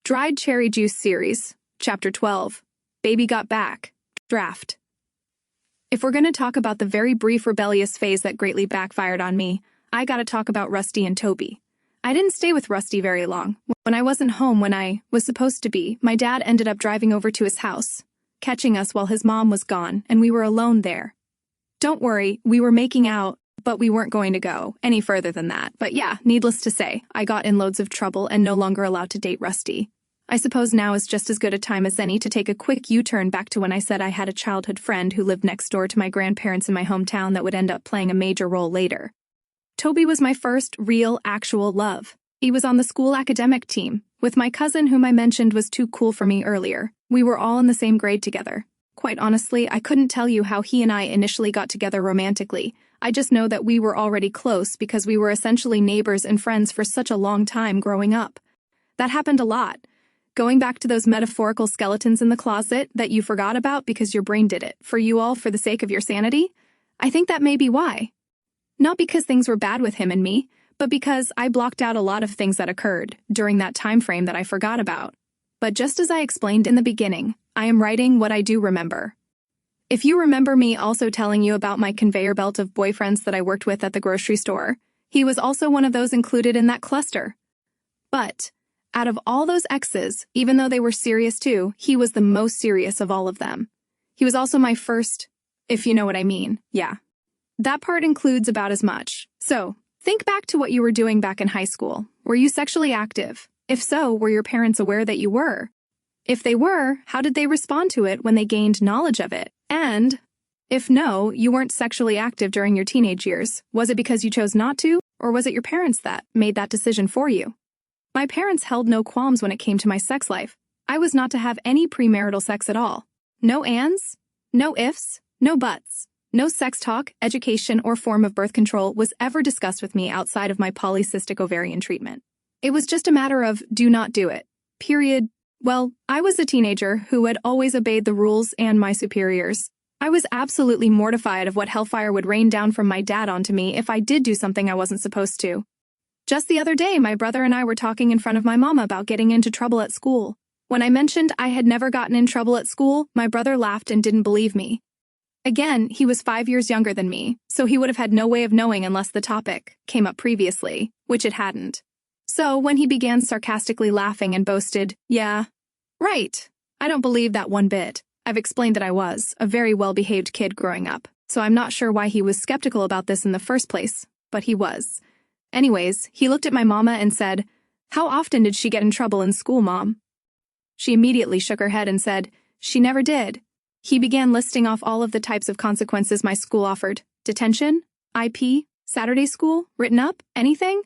Dried Cherry Juice Series, Chapter 12, Baby Got Back, Draft. If we're going to talk about the very brief rebellious phase that greatly backfired on me, I gotta talk about Rusty and Toby. I didn't stay with Rusty very long. When I wasn't home when I was supposed to be, my dad ended up driving over to his house, catching us while his mom was gone, and we were alone there. Don't worry, we were making out, but we weren't going to go any further than that. But yeah, needless to say, I got in loads of trouble and no longer allowed to date Rusty. I suppose now is just as good a time as any to take a quick U-turn back to when I said I had a childhood friend who lived next door to my grandparents in my hometown that would end up playing a major role later. Toby was my first real, actual love. He was on the school academic team, with my cousin whom I mentioned was too cool for me earlier. We were all in the same grade together. Quite honestly, I couldn't tell you how he and I initially got together romantically. I just know that we were already close because we were essentially neighbors and friends for such a long time growing up. That happened a lot. Going back to those metaphorical skeletons in the closet that you forgot about because your brain did it, for you all for the sake of your sanity? I think that may be why. Not because things were bad with him and me, but because I blocked out a lot of things that occurred during that time frame that I forgot about. But just as I explained in the beginning, I am writing what I do remember. If you remember me also telling you about my conveyor belt of boyfriends that I worked with at the grocery store, he was also one of those included in that cluster. But out of all those exes, even though they were serious too, he was the most serious of all of them. He was also my first, if you know what I mean, yeah. That part includes about as much. So, think back to what you were doing back in high school. Were you sexually active? If so, were your parents aware that you were? If they were, how did they respond to it when they gained knowledge of it? And, if no, you weren't sexually active during your teenage years, was it because you chose not to, or was it your parents that made that decision for you? My parents held no qualms when it came to my sex life. I was not to have any premarital sex at all. No ands, no ifs, no buts. No sex talk, education, or form of birth control was ever discussed with me outside of my polycystic ovarian treatment. It was just a matter of do not do it. Period. Well, I was a teenager who had always obeyed the rules and my superiors. I was absolutely mortified of what hellfire would rain down from my dad onto me if I did do something I wasn't supposed to. Just the other day, my brother and I were talking in front of my mama about getting into trouble at school. When I mentioned I had never gotten in trouble at school, my brother laughed and didn't believe me. Again, he was 5 years younger than me, so he would have had no way of knowing unless the topic came up previously, which it hadn't. So when he began sarcastically laughing and boasted, "Yeah, right, I don't believe that one bit," I've explained that I was a very well-behaved kid growing up, so I'm not sure why he was skeptical about this in the first place, but he was. Anyways, he looked at my mama and said, "How often did she get in trouble in school, Mom?" She immediately shook her head and said, "She never did." He began listing off all of the types of consequences my school offered. Detention? IP? Saturday school? Written up? Anything?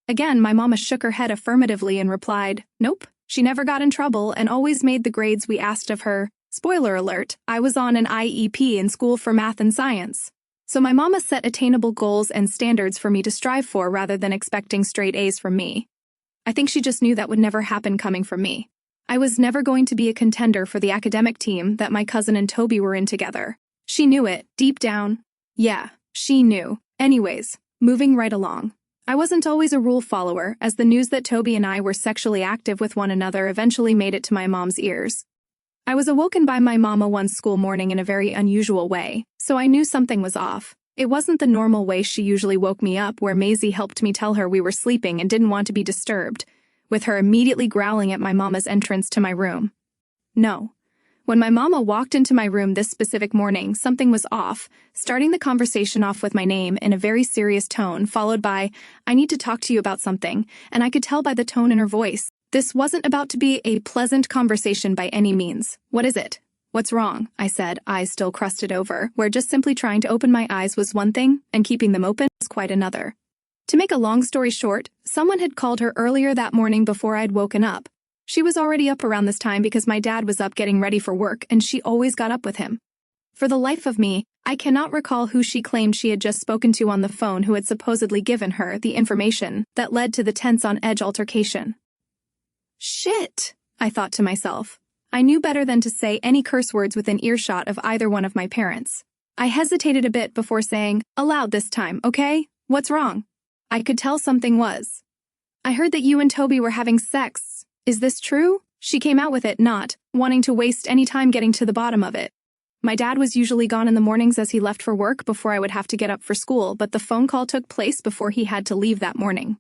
Again, my mama shook her head affirmatively and replied, "Nope, she never got in trouble and always made the grades we asked of her." Spoiler alert, I was on an IEP in school for math and science. So my mama set attainable goals and standards for me to strive for rather than expecting straight A's from me. I think she just knew that would never happen coming from me. I was never going to be a contender for the academic team that my cousin and Toby were in together. She knew it, deep down. Yeah, she knew. Anyways, moving right along. I wasn't always a rule follower, as the news that Toby and I were sexually active with one another eventually made it to my mom's ears. I was awoken by my mama one school morning in a very unusual way, so I knew something was off. It wasn't the normal way she usually woke me up, where Maisie helped me tell her we were sleeping and didn't want to be disturbed, with her immediately growling at my mama's entrance to my room. No. When my mama walked into my room this specific morning, something was off, starting the conversation off with my name in a very serious tone, followed by, "I need to talk to you about something," and I could tell by the tone in her voice. This wasn't about to be a pleasant conversation by any means. "What is it? What's wrong?" I said, eyes still crusted over, where just simply trying to open my eyes was one thing, and keeping them open was quite another. To make a long story short, someone had called her earlier that morning before I'd woken up. She was already up around this time because my dad was up getting ready for work, and she always got up with him. For the life of me, I cannot recall who she claimed she had just spoken to on the phone who had supposedly given her the information that led to the tense-on-edge altercation. Shit, I thought to myself. I knew better than to say any curse words within earshot of either one of my parents. I hesitated a bit before saying, "Aloud this time, okay? What's wrong?" I could tell something was. "I heard that you and Toby were having sex. Is this true? She came out with it, not wanting to waste any time getting to the bottom of it. My dad was usually gone in the mornings as he left for work before I would have to get up for school, but the phone call took place before he had to leave that morning.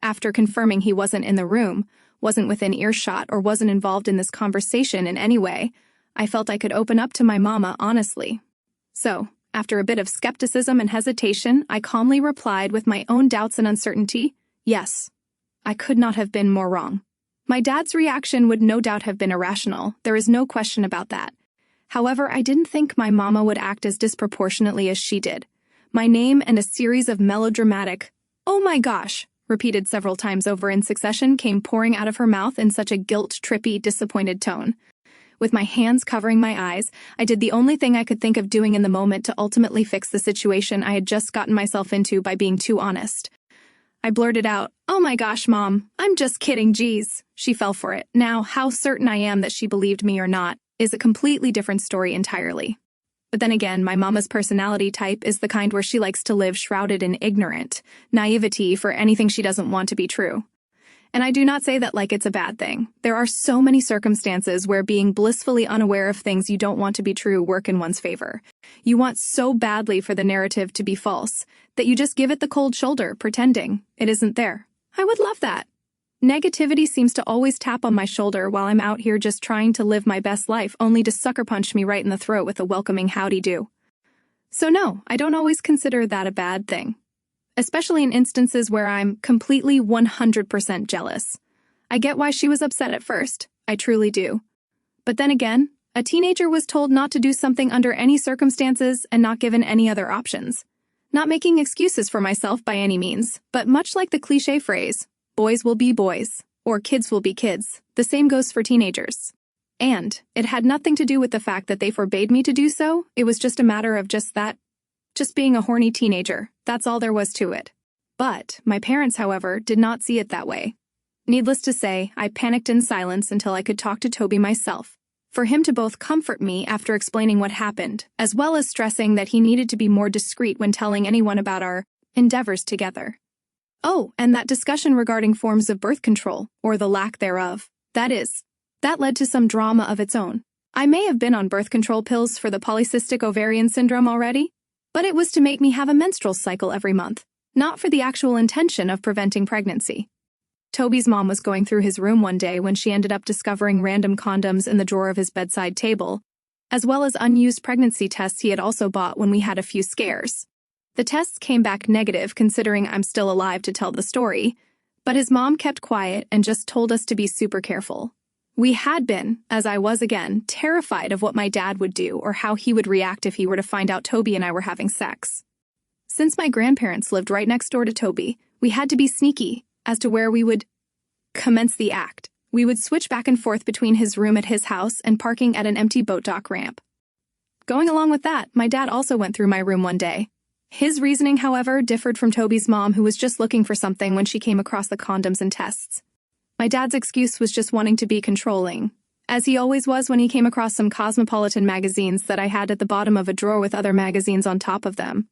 After confirming he wasn't in the room, wasn't within earshot, or wasn't involved in this conversation in any way, I felt I could open up to my mama honestly. So, after a bit of skepticism and hesitation, I calmly replied with my own doubts and uncertainty, yes. I could not have been more wrong. My dad's reaction would no doubt have been irrational, there is no question about that. However, I didn't think my mama would act as disproportionately as she did. My name and a series of melodramatic, "Oh my gosh," repeated several times over in succession, came pouring out of her mouth in such a guilt-trippy, disappointed tone. With my hands covering my eyes, I did the only thing I could think of doing in the moment to ultimately fix the situation I had just gotten myself into by being too honest. I blurted out, "Oh my gosh, Mom, I'm just kidding, geez." She fell for it. Now, how certain I am that she believed me or not is a completely different story entirely. But then again, my mama's personality type is the kind where she likes to live shrouded in ignorant naivety for anything she doesn't want to be true. And I do not say that like it's a bad thing. There are so many circumstances where being blissfully unaware of things you don't want to be true work in one's favor. You want so badly for the narrative to be false that you just give it the cold shoulder, pretending it isn't there. I would love that. Negativity seems to always tap on my shoulder while I'm out here just trying to live my best life, only to sucker punch me right in the throat with a welcoming howdy-do. So no, I don't always consider that a bad thing. Especially in instances where I'm completely 100% jealous. I get why she was upset at first, I truly do. But then again, a teenager was told not to do something under any circumstances and not given any other options. Not making excuses for myself by any means, but much like the cliché phrase, boys will be boys, or kids will be kids, the same goes for teenagers. And it had nothing to do with the fact that they forbade me to do so, it was just a matter of just being a horny teenager, that's all there was to it. But my parents, however, did not see it that way. Needless to say, I panicked in silence until I could talk to Toby myself, for him to both comfort me after explaining what happened, as well as stressing that he needed to be more discreet when telling anyone about our endeavors together. Oh, and that discussion regarding forms of birth control, or the lack thereof, that led to some drama of its own. I may have been on birth control pills for the polycystic ovarian syndrome already, but it was to make me have a menstrual cycle every month, not for the actual intention of preventing pregnancy. Toby's mom was going through his room one day when she ended up discovering random condoms in the drawer of his bedside table, as well as unused pregnancy tests he had also bought when we had a few scares. The tests came back negative considering I'm still alive to tell the story, but his mom kept quiet and just told us to be super careful. We had been, as I was again, terrified of what my dad would do or how he would react if he were to find out Toby and I were having sex. Since my grandparents lived right next door to Toby, we had to be sneaky as to where we would commence the act. We would switch back and forth between his room at his house and parking at an empty boat dock ramp. Going along with that, my dad also went through my room one day. His reasoning, however, differed from Toby's mom, who was just looking for something when she came across the condoms and tests. My dad's excuse was just wanting to be controlling, as he always was when he came across some cosmopolitan magazines that I had at the bottom of a drawer with other magazines on top of them.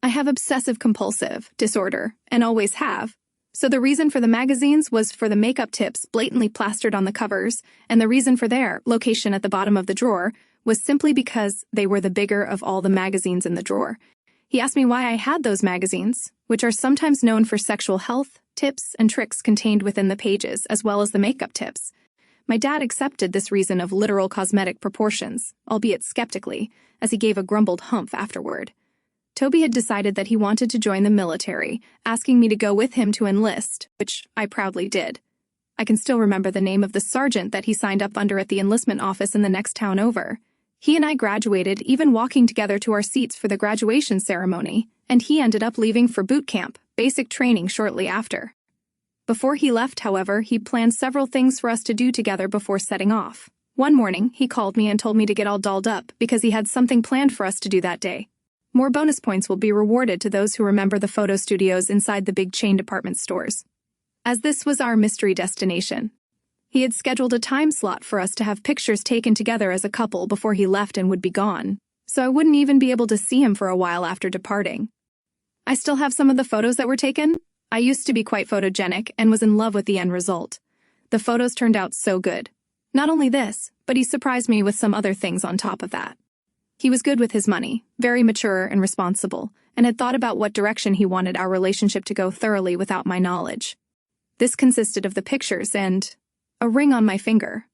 I have obsessive-compulsive disorder, and always have, so the reason for the magazines was for the makeup tips blatantly plastered on the covers, and the reason for their location at the bottom of the drawer was simply because they were the bigger of all the magazines in the drawer. He asked me why I had those magazines, which are sometimes known for sexual health, tips, and tricks contained within the pages, as well as the makeup tips. My dad accepted this reason of literal cosmetic proportions, albeit skeptically, as he gave a grumbled humph afterward. Toby had decided that he wanted to join the military, asking me to go with him to enlist, which I proudly did. I can still remember the name of the sergeant that he signed up under at the enlistment office in the next town over. He and I graduated, even walking together to our seats for the graduation ceremony, and he ended up leaving for boot camp, basic training shortly after. Before he left, however, he planned several things for us to do together before setting off. One morning, he called me and told me to get all dolled up because he had something planned for us to do that day. More bonus points will be rewarded to those who remember the photo studios inside the big chain department stores, as this was our mystery destination. He had scheduled a time slot for us to have pictures taken together as a couple before he left and would be gone, so I wouldn't even be able to see him for a while after departing. I still have some of the photos that were taken. I used to be quite photogenic and was in love with the end result. The photos turned out so good. Not only this, but he surprised me with some other things on top of that. He was good with his money, very mature and responsible, and had thought about what direction he wanted our relationship to go thoroughly without my knowledge. This consisted of the pictures and a ring on my finger.